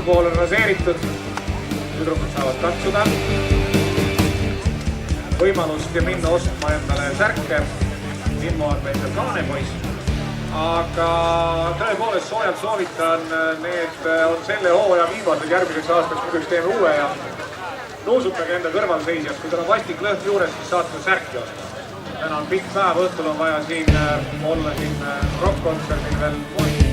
pool on raseeritud, tüdrukud saavad katsuda võimalust ja minna ostma endale särke. Immo on meil veel kaanepoiss, aga tõepoolest soojalt soovitan, need on selle hooaja viimased, järgmiseks aastaks muidugi teeme uue ja nuusutage enda kõrvalseisjast, kui teil on vastik lõhn juures, siis saate särki osta. Täna on pikk päev, õhtul on vaja siin olla siin rock-kontserdil veel muid.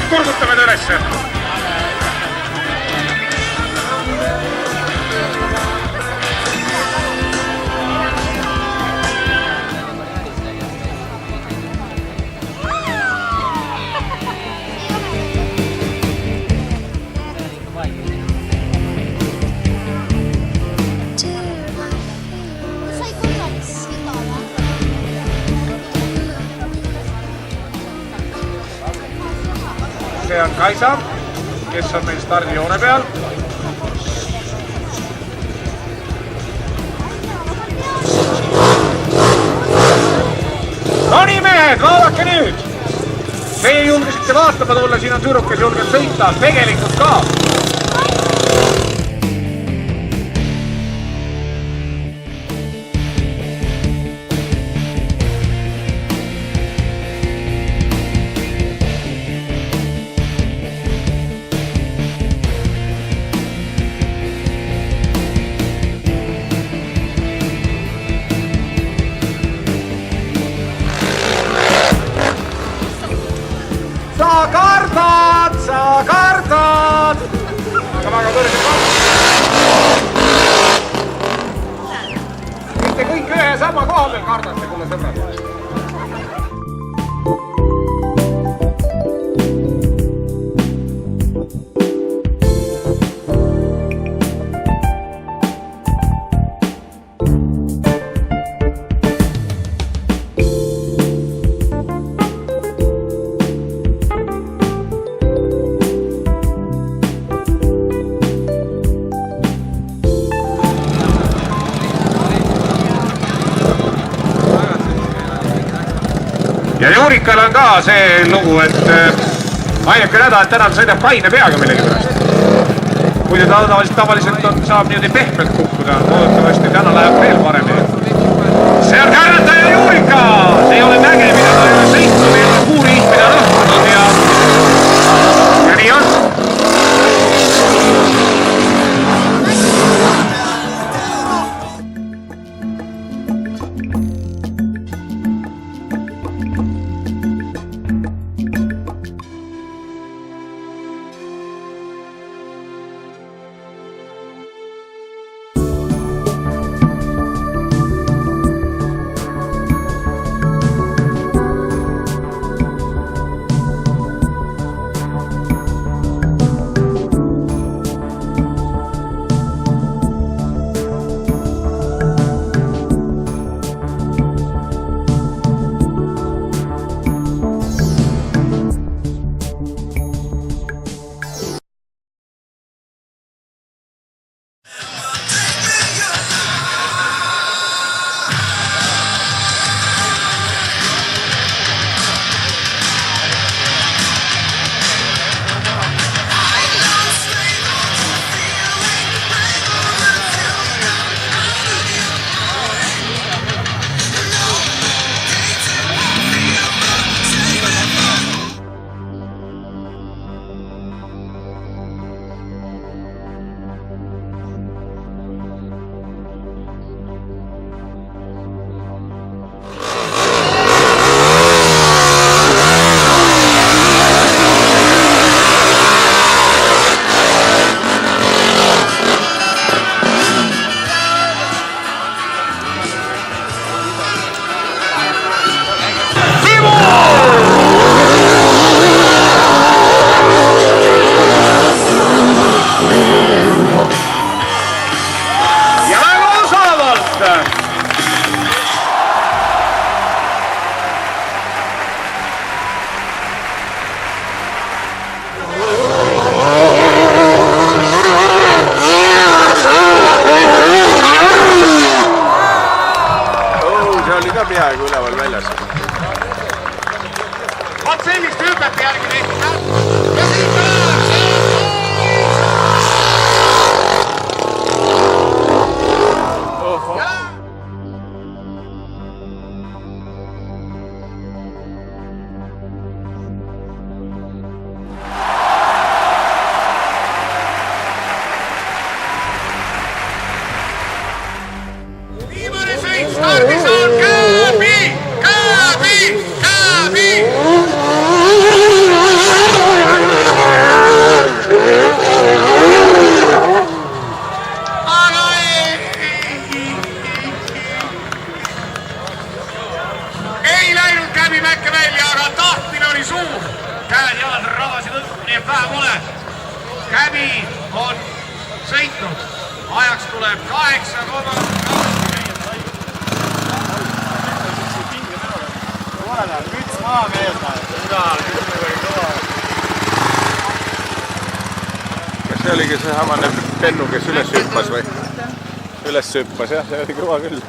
Turgutame ta ülesse. See on Kaisa, kes on meil stardijoone peal. No nii mehed, vaadake nüüd! Teie julgesite vaatama tulla, siin on tüdruk, kes julgeb sõita, tegelikult ka. Sa kardad! Aga väga kõrge kardad. Mitte kõik ühe sama koha peal kardate, kuule sõbrad. Ja Juurikal on ka see lugu, et ainuke näda, et täna sõidab kaine peaga millegi pärast. Kui ta tavaliselt saab niimoodi pehmelt kukkuda, loodetavasti täna läheb veel paremini. See on kärnataja Juurika! See ei ole mäge, mida ta ei ole sõitnud, ei ole puuriht, mida lõhkunud ja nii on. Lee on sõitnud. Ajaks tuleb 8,2. Müts maa mees. Kas see oligi see samane pennu, kes üles hüppas või? Üles hüppas, jah, see oli kõva küll.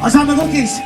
aga saame kokis.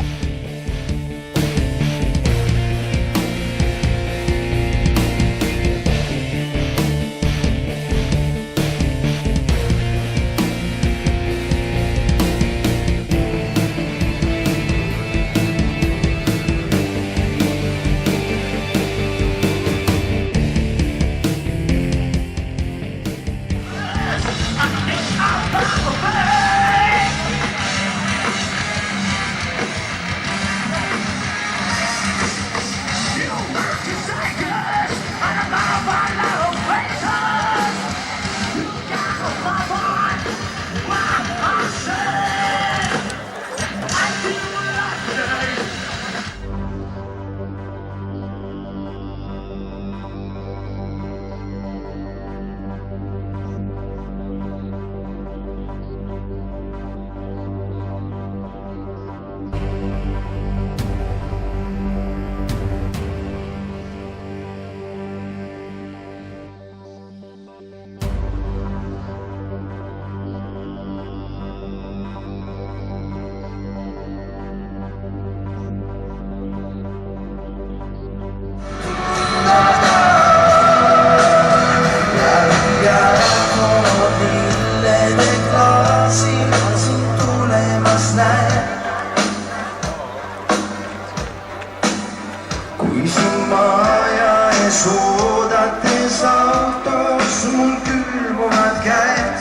Kui sun maja ees oodates autos mul külmuvad käed.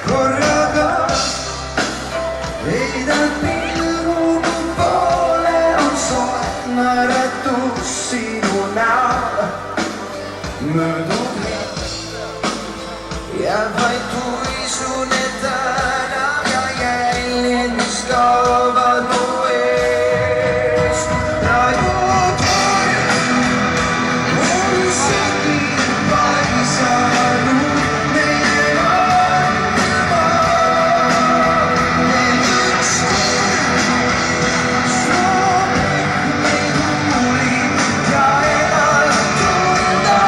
Korraga heidad pilgu mu poole, on soe naeratus sinu näol. Möödub jääb vaid tuisune täna ja jäljed, mis kaovad mu ees. Rajud on isegi paisanud meie maailma. Need ükskord soovib meid huuli ja enam tunda.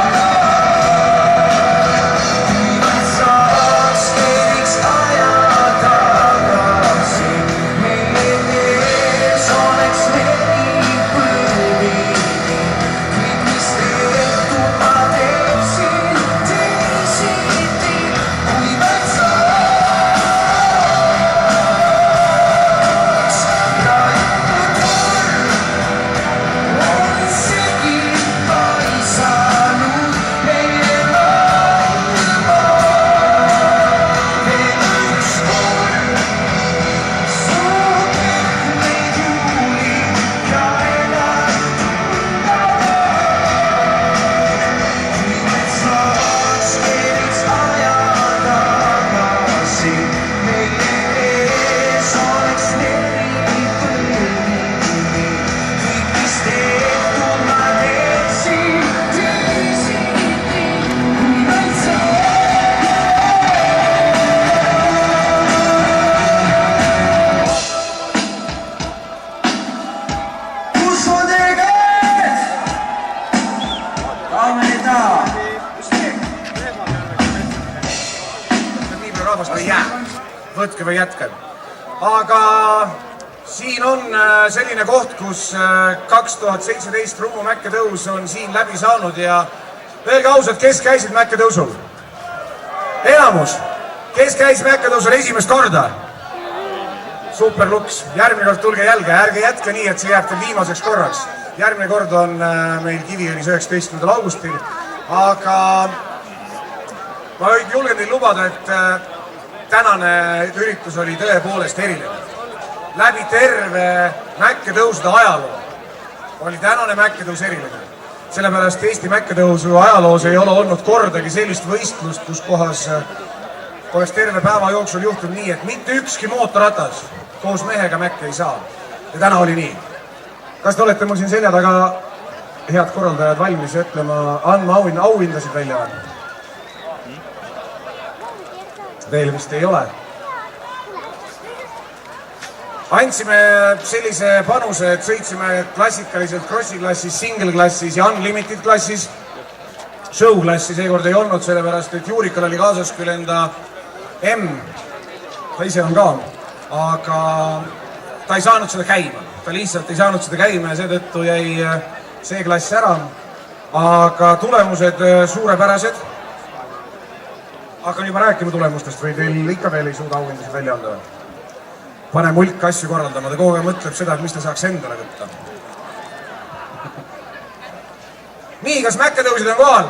Võtke või jätke. Aga siin on selline koht, kus 2017 Rummu mäkketõus on siin läbi saanud ja öelge ausalt, kes käisid mäkketõusul? Enamus. Kes käis mäkketõusul esimest korda? Super luks. Järgmine kord tulge jälge. Ärge jätke nii, et see jääb teil viimaseks korraks. Järgmine kord on meil Kiviõlis 19. augustil. Aga ma julgen teil lubada, et tänane üritus oli tõepoolest eriline. Läbi terve mäkketõusude ajaloo oli tänane mäkketõus eriline. Sellepärast Eesti mäkketõusu ajaloos ei ole olnud kordagi sellist võistlust, kus kohas oleks terve päeva jooksul juhtunud nii, et mitte ükski mootorratas koos mehega mäkke ei saa. Ja täna oli nii. Kas te olete mul siin selja taga, head korraldajad, valmis ütlema, andma auhindasid välja? Veel vist ei ole. Andsime sellise panuse, et sõitsime klassikaliselt crossi klassis, single klassis ja unlimited klassis. Show klassi seekord ei olnud, sellepärast et Juurikal oli kaasas küll enda M ta ise on ka, aga ta ei saanud seda käima, ta lihtsalt ei saanud seda käima ja seetõttu jäi see klass ära. Aga tulemused suurepärased. Hakkan juba rääkima tulemustest või teil ikka veel ei suuda auhindasid välja anda? Pane mulk asju korraldama, ta kogu aeg mõtleb seda, et mis ta saaks endale võtta. Nii, kas mäkketõusid on kohal?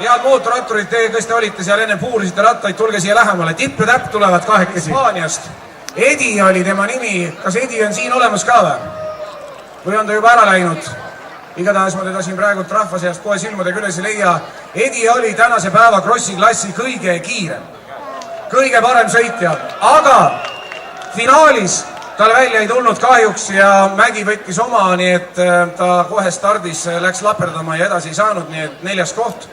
Head mootorratturid, te, kes te olite seal enne puurisite rattaid, tulge siia lähemale. Tipp ja täpp tulevad kahekesi. Hispaaniast. Edi oli tema nimi. Kas Edi on siin olemas ka või on ta juba ära läinud? Igatahes ma teda siin praegult rahva seast kohe silmadega üles ei leia. Edi oli tänase päeva krossi klassi kõige kiirem, kõige parem sõitja, aga finaalis tal välja ei tulnud kahjuks ja Mägi võttis oma, nii et ta kohe stardis läks laperdama ja edasi ei saanud, nii et 4. koht.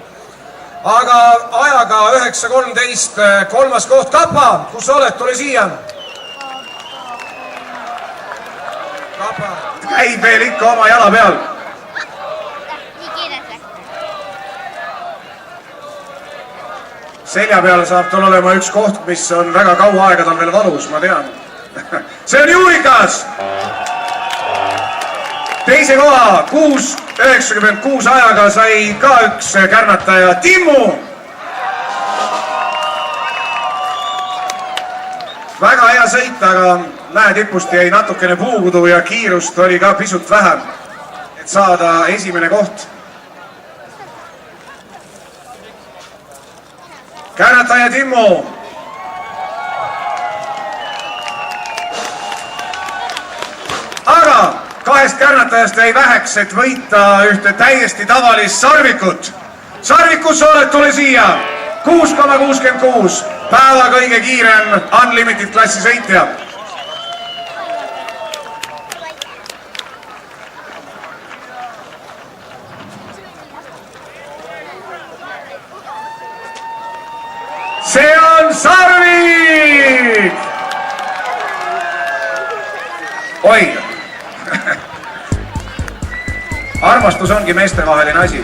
Aga ajaga 9.13, 3. koht. Kapa, kus sa oled, tule siia. Kapa käib veel ikka oma jala peal. Selja peal saab tal olema üks koht, mis on väga kaua aega tal veel valus, ma tean. See on Juurikas! Teise koha 6.96 ajaga sai ka üks kärnataja Timmu. Väga hea sõit, aga mäetipust jäi natukene puudu ja kiirust oli ka pisut vähem, et saada esimene koht. Kärnataja Timmu. Aga kahest kärnatajast jäi väheks, et võita ühte täiesti tavalist Sarvikut. Sarvikus oled, tule siia. 6.66. Päeva kõige kiirem Unlimited klassi sõitja. See on Sarvik! Oi! Armastus ongi meestevaheline asi.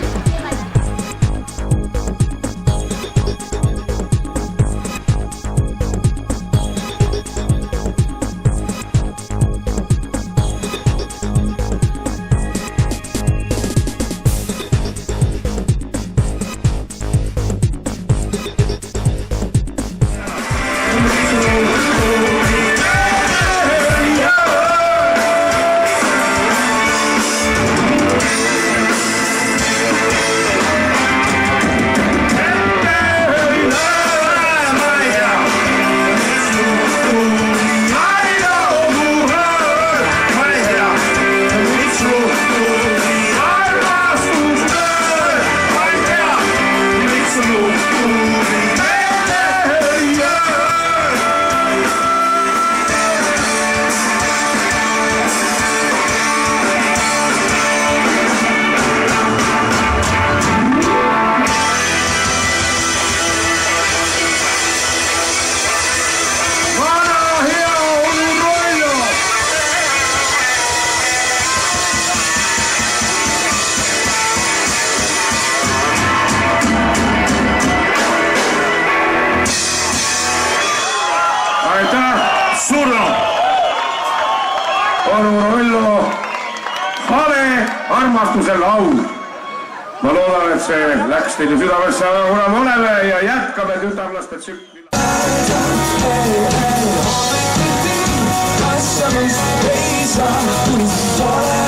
Armastusel au. Ma loodan, et see läks teile südamesse, kuna me oleme ja jätkame tütarlaste tsükli. Asja, mis ei saa,